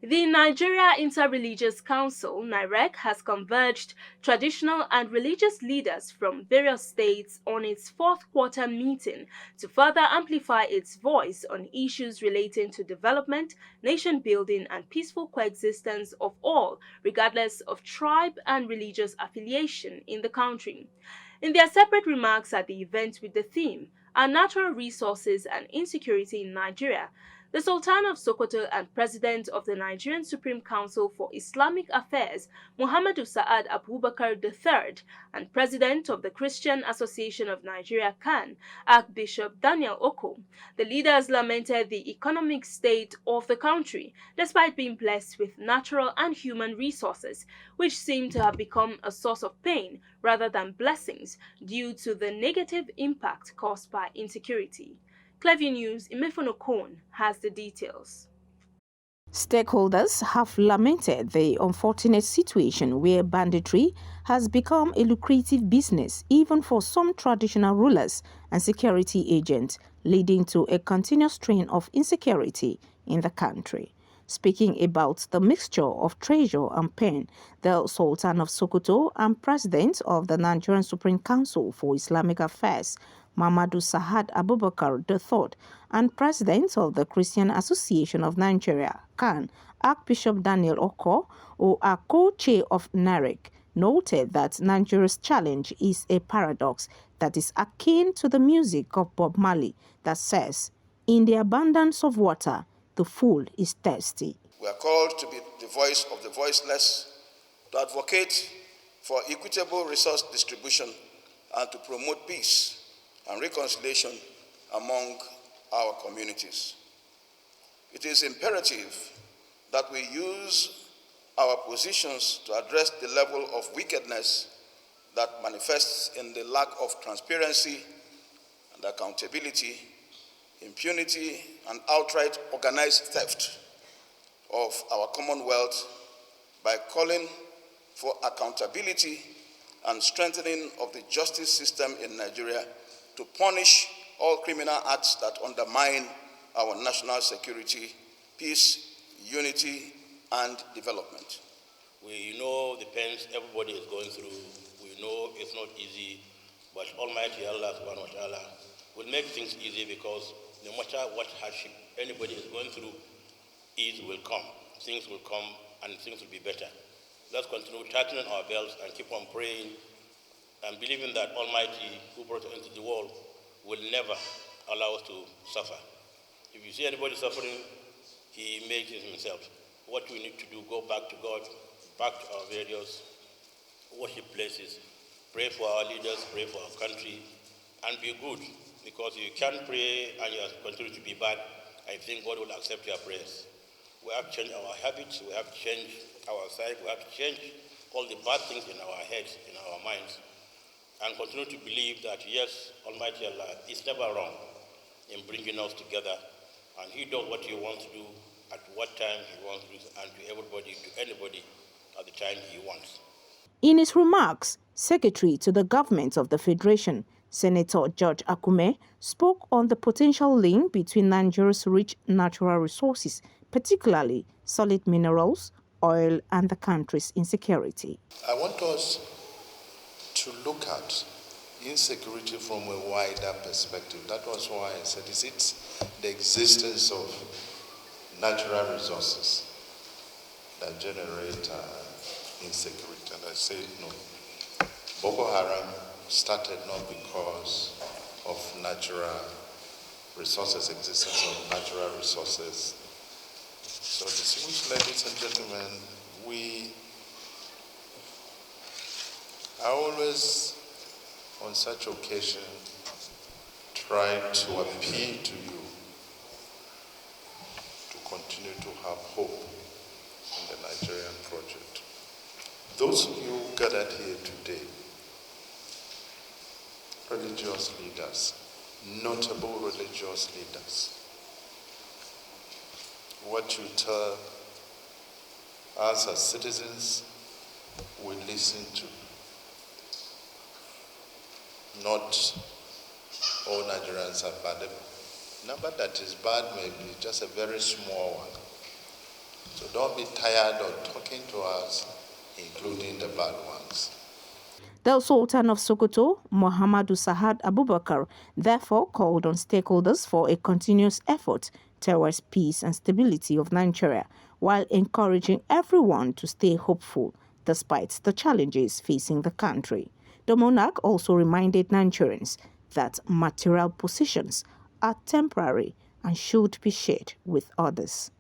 The Nigeria Interreligious Council (NIREC) has converged traditional and religious leaders from various states on its fourth quarter meeting to further amplify its voice on issues relating to development, nation building, and peaceful coexistence of all, regardless of tribe and religious affiliation in the country. In their separate remarks at the event with the theme, Our Natural Resources and Insecurity in Nigeria, the Sultan of Sokoto and President of the Nigerian Supreme Council for Islamic Affairs, Muhammadu Sa'ad Abubakar III, and President of the Christian Association of Nigeria (CAN), Archbishop Daniel Oko, the leaders lamented the economic state of the country, despite being blessed with natural and human resources, which seem to have become a source of pain rather than blessings due to the negative impact caused by insecurity. Clevy News Imefono Kone has the details. Stakeholders have lamented the unfortunate situation where banditry has become a lucrative business even for some traditional rulers and security agents, leading to a continuous strain of insecurity in the country. Speaking about the mixture of treasure and pain, the Sultan of Sokoto and President of the Nigerian Supreme Council for Islamic Affairs, Muhammadu Sa'ad Abubakar III, and President of the Christian Association of Nigeria, CAN, Archbishop Daniel Oko, who are co-chair of NIREC, noted that Nigeria's challenge is a paradox that is akin to the music of Bob Marley that says, "In the abundance of water, the fool is thirsty." We are called to be the voice of the voiceless, to advocate for equitable resource distribution, and to promote peace and reconciliation among our communities. It is imperative that we use our positions to address the level of wickedness that manifests in the lack of transparency and accountability, impunity, and outright organized theft of our commonwealth by calling for accountability and strengthening of the justice system in Nigeria to punish all criminal acts that undermine our national security, peace, unity, and development. We know the pains everybody is going through. We know it's not easy, but Almighty Allah subhanahu wa ta'ala will make things easy, because no matter what hardship anybody is going through, ease will come. Things will come and things will be better. Let's continue tightening our belts and keep on praying and believing that Almighty, who brought us into the world, will never allow us to suffer. If you see anybody suffering, he makes it himself. What we need to do, go back to God, back to our various worship places, pray for our leaders, pray for our country, and be good. Because if you can't pray and you continue to be bad, I think God will accept your prayers. We have to change our habits, we have to change our side, we have to change all the bad things in our heads, in our minds, and continue to believe that, yes, Almighty Allah is never wrong in bringing us together, and He does what He wants to do at what time He wants to do, and to everybody, to anybody, at the time He wants. In his remarks, Secretary to the Government of the Federation, Senator George Akume, spoke on the potential link between Nigeria's rich natural resources, particularly solid minerals, oil, and the country's insecurity. I want us to look at insecurity from a wider perspective. That was why I said, is it the existence of natural resources that generate insecurity? And I said no. Boko Haram started not because of natural resources, existence of natural resources. So distinguished ladies and gentlemen, we are always on such occasion try to appeal to you to continue to have hope in the Nigerian project. Those of you gathered here today, religious leaders, notable religious leaders, what you tell us as citizens, we listen to. Not all Nigerians are bad. The number that is bad may be just a very small one. So don't be tired of talking to us, including the bad ones. The Sultan of Sokoto, Muhammadu Sa'ad Abubakar, therefore called on stakeholders for a continuous effort towards peace and stability of Nigeria, while encouraging everyone to stay hopeful despite the challenges facing the country. The monarch also reminded Nigerians that material possessions are temporary and should be shared with others.